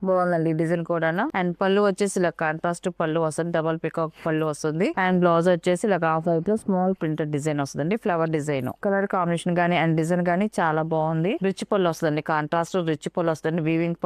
బాగుందండి డిజైన్ కూడా. అండ్ పళ్ళు వచ్చేసి ఇలా కాంట్రాస్ట్ పళ్ళు వస్తుంది, డబల్ పికాక్ పళ్ళు వస్తుంది. అండ్ బ్లౌజ్ వచ్చేసి ఇలా హాఫ్ వైట్ లో స్మాల్ ప్రింటెడ్ డిజైన్ వస్తుంది, ఫ్లవర్ డిజైన్. కలర్ కాంబినేషన్ గానీ అండ్ డిజైన్ గానీ చాలా బాగుంది. రిచ్ పళ్ళు వస్తుంది, కాంట్రాస్ట్ రిచ్ పళ్ళు వస్తుంది, వీవింగ్.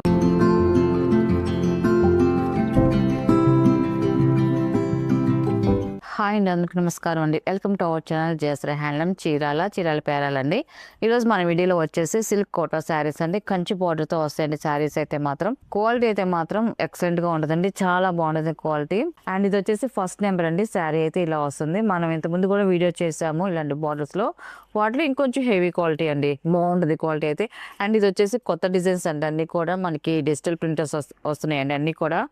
హాయ్ అండి, అందరికి నమస్కారం అండి. Welcome to our channel Jayashree handloom Chirala పేరాలండి. ఈరోజు మన వీడియోలో వచ్చేసి సిల్క్ కోటా శారీస్ అండి, కంచి బార్డర్తో వస్తాయండి శారీస్. అయితే మాత్రం క్వాలిటీ అయితే మాత్రం ఎక్సలెంట్ గా ఉంటుందండి, చాలా బాగుంటుంది క్వాలిటీ. అండ్ ఇది వచ్చేసి ఫస్ట్ నెంబర్ అండి. శారీ అయితే ఇలా వస్తుంది. మనం ఇంతకుముందు కూడా వీడియో చేసాము ఇలాంటి బార్డర్స్ లో, వాటిలో ఇంకొంచెం హెవీ క్వాలిటీ అండి, బాగుంటుంది క్వాలిటీ అయితే. అండ్ ఇది వచ్చేసి కొత్త డిజైన్స్ అండి, అన్ని కూడా మనకి డిజిటల్ ప్రింటర్స్ వస్తున్నాయండి. అన్ని కూడా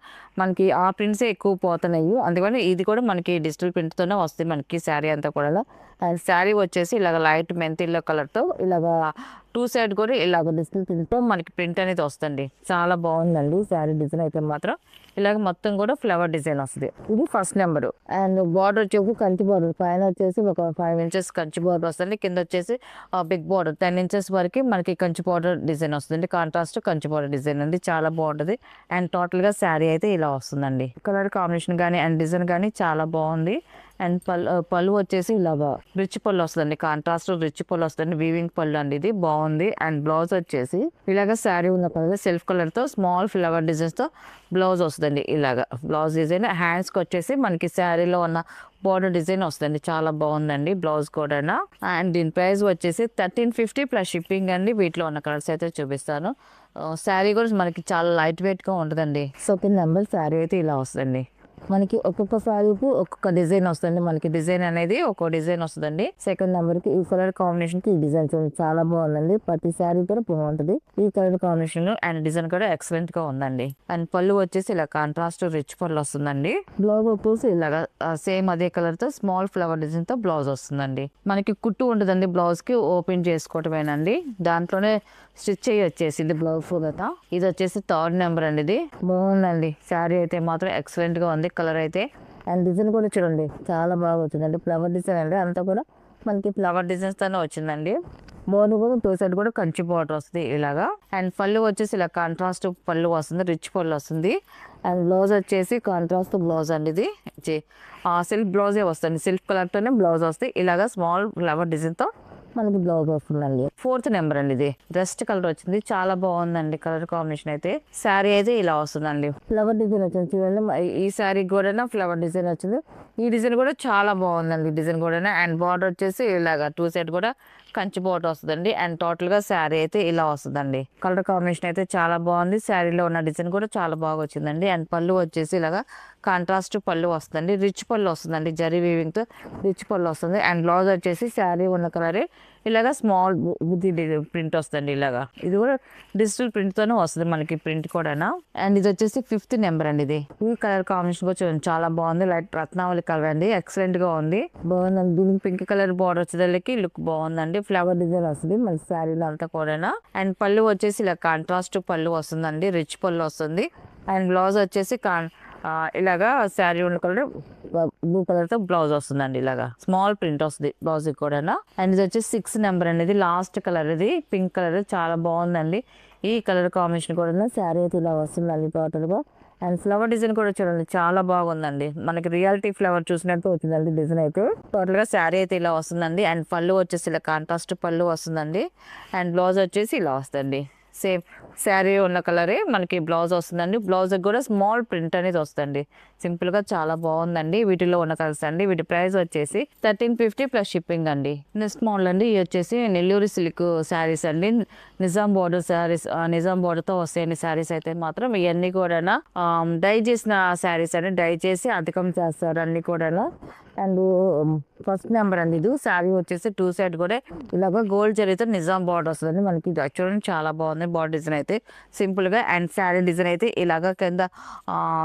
మనకి ఆ ప్రింట్సే ఎక్కువ పోతున్నాయి, అందుకని ఇది కూడా మనకి డిజిటల్ ప్రింట్ తోనే వస్తుంది మనకి శారీ అంతా కూడా. అండ్ శారీ వచ్చేసి ఇలాగ లైట్ మెంతిల్లో కలర్ తో ఇలాగా టూ సైడ్ కూడా ఇలాగ డిజిటల్ ప్రింట్ తో మనకి ప్రింట్ అనేది వస్తుంది. చాలా బాగుందండి శారీ డిజైన్ అయితే మాత్రం. ఇలాగ మొత్తం కూడా ఫ్లవర్ డిజైన్ వస్తుంది. ఇది ఫస్ట్ నెంబర్. అండ్ బార్డర్ వచ్చేసి కంచి బార్డర్, పైన వచ్చేసి ఒక 5 inches కంచి బార్డర్ వస్తుంది, కింద వచ్చేసి బిగ్ బార్డర్ 10 inches వరకు మనకి కంచి బార్డర్ డిజైన్ వస్తుంది. కాంట్రాస్ట్ కంచి బార్డర్ డిజైన్ అండి, చాలా బాగుంటుంది. అండ్ టోటల్ గా శారీ అయితే ఇలా వస్తుందండి. కలర్ కాంబినేషన్ కానీ అండ్ డిజైన్ కానీ చాలా బాగుంది. అండ్ పళ్ళు వచ్చేసి ఇలాగా రిచ్ పళ్ళు వస్తుంది, కాంట్రాస్ట్ రిచ్ పళ్ళు వస్తుంది, వీవింగ్ పళ్ళు అండి, ఇది బాగుంది. అండ్ బ్లౌజ్ వచ్చేసి ఇలాగ శారీ ఉన్న కలర్ సెల్ఫ్ కలర్ తో స్మాల్ ఫ్లవర్ డిజైన్స్ తో బ్లౌజ్ వస్తుంది. ఇలాగా బ్లౌజ్ డిజైన్. హ్యాండ్స్ కి వచ్చేసి మనకి శారీలో ఉన్న బార్డర్ డిజైన్ వస్తుంది, చాలా బాగుందండి బ్లౌజ్ కూడా. అండ్ దీని ప్రైస్ వచ్చేసి 1350 ప్లస్ షిప్పింగ్ అండి. వీటిలో ఉన్న కలర్స్ అయితే చూపిస్తాను. శారీ కూడా మనకి చాలా లైట్ వెయిట్ గా ఉంటుందండి. సెకండ్ నెంబర్ శారీ అయితే ఇలా వస్తుంది. మనకి ఒక్కొక్క శారీకి ఒక్కొక్క డిజైన్ వస్తుంది, మనకి డిజైన్ అనేది ఒక్కో డిజైన్ వస్తుందండి. సెకండ్ నెంబర్ కి ఈ కలర్ కాంబినేషన్ కి ఈ డిజైన్ చాలా బాగుందండి. ప్రతి శారీ కూడా బాగుంటది ఈ కలర్ కాంబినేషన్. అండ్ డిజైన్ కూడా ఎక్సలెంట్ గా ఉందండి. అండ్ పళ్ళు వచ్చేసి ఇలా కాంట్రాస్ట్ రిచ్ పళ్ళు వస్తుందండి. బ్లౌజ్ వచ్చేసి ఇలాగా సేమ్ అదే కలర్ తో స్మాల్ ఫ్లవర్ డిజైన్ తో బ్లౌజ్ వస్తుందండి. మనకి కుట్టు ఉంటుందండి, బ్లౌజ్ కి ఓపెన్ చేసుకోవటమేనండి, దాంట్లోనే స్టిచ్ అయ్యి వచ్చేసింది బ్లౌజ్ కదా. ఇది వచ్చేసి థర్డ్ నెంబర్ అండి. ఇది బాగుందండి శారీ అయితే మాత్రం ఎక్సలెంట్ గా ఉంది కలర్ అయితే. అండ్ డిజైన్ కూడా చూడండి చాలా బాగా వచ్చిందండి, ఫ్లవర్ డిజైన్ అండి, అంతా కూడా మనకి ఫ్లవర్ డిజైన్స్ తోనే వచ్చిందండి. బోర్డర్ కూడా టూ సైడ్ కూడా కంచి బార్డర్ వస్తుంది ఇలాగా. అండ్ పళ్ళు వచ్చేసి ఇలా కాంట్రాస్ట్ పళ్ళు వస్తుంది, రిచ్ పళ్ళు వస్తుంది. అండ్ బ్లౌజ్ వచ్చేసి కాంట్రాస్ట్ బ్లౌజ్ అండి, ఇది సిల్క్ బ్లౌజే వస్తుంది, సిల్క్ కలర్ తోనే బ్లౌజ్ వస్తుంది. ఇలాగా స్మాల్ ఫ్లవర్ డిజైన్ తో మనకి బ్లౌజ్ వస్తుందండి. ఫోర్త్ నెంబర్ అండి. ఇది డస్ట్ కలర్ వచ్చింది, చాలా బాగుందండి కలర్ కాంబినేషన్ అయితే. శారీ అయితే ఇలా వస్తుందండి, ఫ్లవర్ డిజైన్ వచ్చింది చూడండి. ఈ శారీ కూడా ఫ్లవర్ డిజైన్ వచ్చింది. ఈ డిజైన్ కూడా చాలా బాగుందండి డిజైన్ కూడా. అండ్ బార్డర్ వచ్చేసి ఇలాగా టూ సైడ్ కూడా కంచి బార్డర్ వస్తుందండి. అండ్ టోటల్ గా శారీ అయితే ఇలా వస్తుందండి. కలర్ కాంబినేషన్ అయితే చాలా బాగుంది. శారీలో ఉన్న డిజైన్ కూడా చాలా బాగా వచ్చిందండి. అండ్ పళ్ళు వచ్చేసి ఇలాగా కాంట్రాస్ట్ పళ్ళు వస్తుందండి, రిచ్ పళ్ళు వస్తుందండి, జరీ వీవింగ్ తో రిచ్ పళ్ళు వస్తుంది. అండ్ బ్లౌజ్ వచ్చేసి శారీ ఉన్న కలరే ఇలాగా స్మాల్ బుద్ధి ప్రింట్ వస్తుంది ఇలాగా. ఇది కూడా డిజిటల్ ప్రింట్ తోనే వస్తుంది మనకి ప్రింట్ కూడా. అండ్ ఇది వచ్చేసి ఫిఫ్త్ నెంబర్ అండి. ఇది ఈ కలర్ కాంబినేషన్ కూడా చూడండి చాలా బాగుంది, లైట్ రత్నావళి కలర్ అండి, ఎక్సలెంట్ గా ఉంది, బాగుందండి. దీనికి పింక్ కలర్ బార్డర్ వచ్చేదానికి లుక్ బాగుందండి, ఫ్లవర్ డిజైన్ వస్తుంది మన శారీలో అంతా కూడా. అండ్ పళ్ళు వచ్చేసి ఇలా కాంట్రాస్ట్ పళ్ళు వస్తుందండి, రిచ్ పళ్ళు వస్తుంది. అండ్ బ్లౌజ్ వచ్చేసి ఇలాగా శారీ ఉన్న కలర్ బ్లూ కలర్ తో బ్లౌజ్ వస్తుందండి, ఇలాగా స్మాల్ ప్రింట్ వస్తుంది బ్లౌజ్ కూడా. అండ్ ఇది వచ్చేసి 6th నెంబర్ అనేది, లాస్ట్ కలర్ ఇది పింక్ కలర్, చాలా బాగుందండి ఈ కలర్ కాంబినేషన్ కూడా. శారీ అయితే ఇలా వస్తుందండి టోటల్ గా. అండ్ ఫ్లవర్ డిజైన్ కూడా చూడండి చాలా బాగుందండి, మనకి రియాలిటీ ఫ్లవర్ చూసినట్టు వచ్చిందండి డిజైన్ అయితే. టోటల్ గా శారీ అయితే ఇలా వస్తుందండి. అండ్ పళ్ళు వచ్చేసి ఇలా కాంట్రాస్ట్ పళ్ళు వస్తుందండి. అండ్ బ్లౌజ్ వచ్చేసి ఇలా వస్తుంది, సేమ్ శారీ ఉన్న కలరే మనకి బ్లౌజ్ వస్తుందండి. బ్లౌజ్ కూడా స్మాల్ ప్రింట్ అనేది వస్తుంది, సింపుల్ గా చాలా బాగుందండి. వీటిలో ఉన్న కలర్స్ అండి. వీటి ప్రైస్ వచ్చేసి 1350 ప్లస్ షిప్పింగ్ అండి. నెక్స్ట్ మోడల్ అండి, ఇది వచ్చేసి నెల్లూరు సిల్క్ శారీస్ అండి, నిజాం బార్డర్ శారీస్, నిజాం బార్డర్ తో వస్తాయండి శారీస్ అయితే మాత్రం. ఇవన్నీ కూడా డై చేసిన శారీస్ అండి, డై చేసి అధికం చేస్తారు అన్ని కూడా. అండ్ ఫస్ట్ నెంబర్ అండి. ఇది శారీ వచ్చేసి టూ సైడ్ కూడా ఇలాగ గోల్డ్ జరీతో నిజాం బార్డర్ వస్తుందండి మనకి. చూడండి చాలా బాగుంది బార్డర్ డిజైన్ అయితే సింపుల్ గా. అండ్ శారీ డిజైన్ అయితే ఇలాగ కింద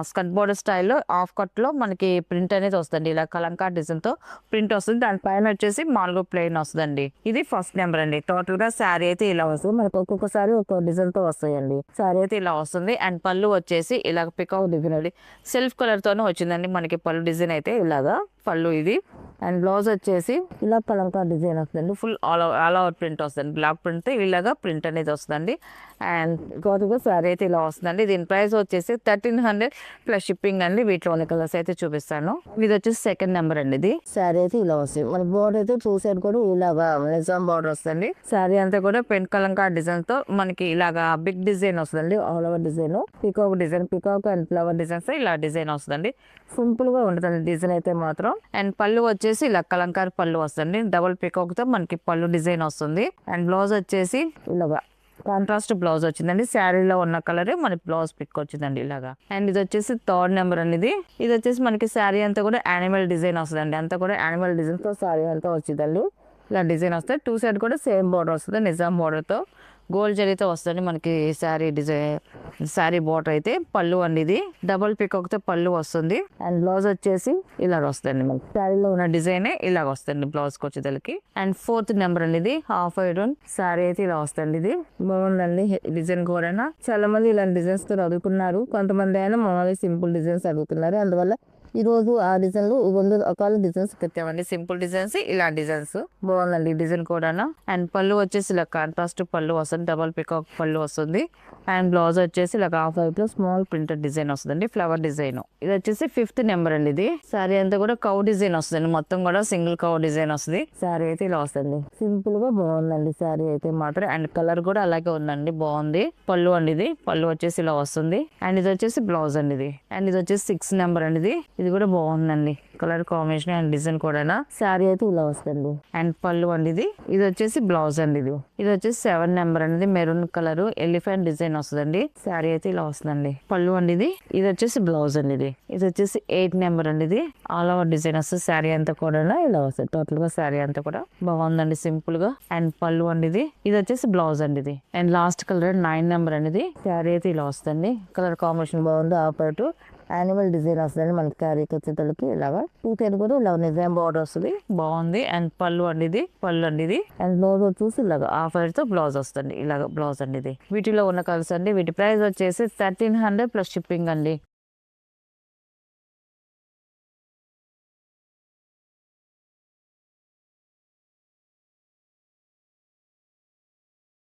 స్కర్ట్ బార్డర్ స్టైల్లో హాఫ్ కట్ లో మనకి ప్రింట్ అనేది వస్తుంది, ఇలా కలంకార్ డిజైన్ తో ప్రింట్ వస్తుంది. దాని పైన వచ్చేసి మామూలుగా ప్లెయిన్ వస్తుందండి. ఇది ఫస్ట్ నెంబర్ అండి. టోటల్ గా శారీ అయితే ఇలా వస్తుంది మనకి, ఒక్కొక్కసారి ఒక్కొక్క డిజైన్ తో వస్తాయండి. శారీ అయితే ఇలా వస్తుంది. అండ్ పళ్ళు వచ్చేసి ఇలా పికాక్ డిజైన్ అండి, సెల్ఫ్ కలర్ తోనే వచ్చిందండి మనకి పళ్ళు డిజైన్ అయితే ఇలాగా. పళ్ళు ఇది. అండ్ బ్లౌజ్ వచ్చేసి ఇలా కలంకా డిజైన్ వస్తుంది, ఫుల్ ఆల్ అవుట్ ప్రింట్ వస్తుంది, బ్లాక్ ప్రింట్ ఇలాగా ప్రింట్ అనేది వస్తుందండి. అండ్ ఇంకోటిగా సారీ అయితే ఇలా వస్తుందండి. దీని ప్రైస్ వచ్చేసి 1300 ప్లస్ షిప్పింగ్ అండి. వీటిలో ఉన్న కలర్స్ అయితే చూపిస్తాను. ఇది వచ్చేసి సెకండ్ నెంబర్ అండి. ఇది సారీ అయితే ఇలా వస్తుంది. మన బోర్డర్ అయితే టూ సైడ్ కూడా ఇలాగా నిజాం బోర్డర్ వస్తుంది. సారీ అంతా కూడా పెన్ కలంకా డిజైన్ తో మనకి ఇలాగా బిగ్ డిజైన్ వస్తుందండి. All over design, peacock design, peacock and flower designs ఇలా డిజైన్ వస్తుందండి. సింపుల్ గా ఉంటుంది డిజైన్ అయితే మాత్రం. అండ్ పళ్ళు వచ్చేసి ఇలా కలంకారీ పళ్ళు వస్తుంది, డబుల్ పికాక్ తో మనకి పళ్ళు డిజైన్ వస్తుంది. అండ్ బ్లౌజ్ వచ్చేసి ఇలాగా కాంట్రాస్ట్ బ్లౌజ్ వచ్చిందండి. శారీలో ఉన్న కలరే మనకి బ్లౌజ్ పిక్ వచ్చిందండి ఇలాగా. అండ్ ఇది వచ్చేసి థర్డ్ నెంబర్ అనేది. ఇది వచ్చేసి మనకి శారీ అంతా కూడా యానిమల్ డిజైన్ వస్తుందండి. అంతా కూడా యానిమల్ డిజైన్ తో శారీ అంతా వచ్చిందండి. ఇలా డిజైన్ వస్తుంది. టూ సైడ్ కూడా సేమ్ బార్డర్ వస్తుంది, నిజాం బార్డర్ తో గోల్డ్ జరీతో వస్తుంది మనకి శారీ డిజైన్. శారీ బార్డర్ అయితే పళ్ళు అండి, ఇది డబుల్ పికాక్ తో పళ్ళు వస్తుంది. అండ్ బ్లౌజ్ వచ్చేసి ఇలా వస్తుంది, మనకి శారీలో ఉన్న డిజైన్ ఇలాగ వస్తుంది బ్లౌజ్ కి వచ్చేదానికి. అండ్ ఫోర్త్ నెంబర్ అండి. ఇది హాఫ్ ఐరన్ శారీ అయితే ఇలా వస్తుంది. ఇది బాగుందండి డిజైన్ కూడా. చాలా మంది ఇలాంటి డిజైన్స్ తో అడుగుతున్నారు, కొంతమంది అయినా మామూలుగా సింపుల్ డిజైన్స్ అడుగుతున్నారు. అందువల్ల ఈ రోజు ఆ డిజైన్లు 2 రకాల డిజైన్స్ పెట్టామండి. సింపుల్ డిజైన్స్, ఇలా డిజైన్స్ బాగుందండి డిజైన్ కూడా. అండ్ పళ్ళు వచ్చేసి ఇలా కాంట్రాస్ట్ పళ్ళు వస్తుంది, డబల్ పికాక్ పళ్ళు వస్తుంది. అండ్ బ్లౌజ్ వచ్చేసి ఇలా హాఫ్ వైట్ లో స్మాల్ ప్రింటెడ్ డిజైన్ వస్తుందండి, ఫ్లవర్ డిజైన్. ఇది వచ్చేసి ఫిఫ్త్ నెంబర్ అండి. ఇది సారీ అంతా కూడా కౌ డిజైన్ వస్తుంది, మొత్తం కూడా సింగిల్ కౌ డిజైన్ వస్తుంది. సారీ అయితే ఇలా వస్తుంది, సింపుల్ గా బాగుందండి సారీ అయితే మాత్రం. అండ్ కలర్ కూడా అలాగే ఉందండి, బాగుంది. పళ్ళు అండి, ఇది పళ్ళు వచ్చేసి ఇలా వస్తుంది. అండ్ ఇది వచ్చేసి బ్లౌజ్ అండి ఇది. అండ్ ఇది వచ్చేసి 6 నెంబర్ అండి. ఇది కూడా బాగుందండి, కలర్ కాంబినేషన్ అండ్ డిజైన్ కూడా. శారీ అయితే ఇలా వస్తుంది. అండ్ పళ్ళు అండి ఇది. ఇది వచ్చేసి బ్లౌజ్ అండి ఇది. ఇది వచ్చేసి 7 నెంబర్ అనేది, మెరూన్ కలర్ ఎలిఫెంట్ డిజైన్ వస్తుందండి. శారీ అయితే ఇలా వస్తుందండి. పళ్ళు అండి ఇది. ఇది వచ్చేసి బ్లౌజ్ అండి ఇది. ఇది వచ్చేసి 8 నెంబర్ అండి. ఇది ఆల్ ఓవర్ డిజైన్ వస్తుంది, శారీ అంతా కూడా ఇలా వస్తుంది. టోటల్ గా శారీ అంతా కూడా బాగుందండి, సింపుల్ గా. అండ్ పళ్ళు అండి ఇది. ఇది వచ్చేసి బ్లౌజ్ అండి ఇది. అండ్ లాస్ట్ కలర్ 9 నెంబర్ అనేది. శారీ అయితే ఇలా వస్తుంది, కలర్ కాంబినేషన్ బాగుంది. ఆపరేట్ యానిమల్ డిజైన్ వస్తుంది మనకి క్యారీకి వచ్చేటోళ్ళకి ఇలాగా. టూ సైడ్ కూడా ఇలా నిజాం బార్డర్ వస్తుంది, బాగుంది. అండ్ పళ్ళు అండి ఇది. పళ్ళు అండి ఇది. అండ్ బ్లౌజ్ వచ్చేసి ఇలాగా హాఫ్ వైట్ తో బ్లౌజ్ వస్తుంది, ఇలాగ బ్లౌజ్ అండి ఇది. వీటిలో ఉన్న కలర్స్ అండి. వీటి ప్రైస్ వచ్చేసి 1300 ప్లస్ షిప్పింగ్ అండి.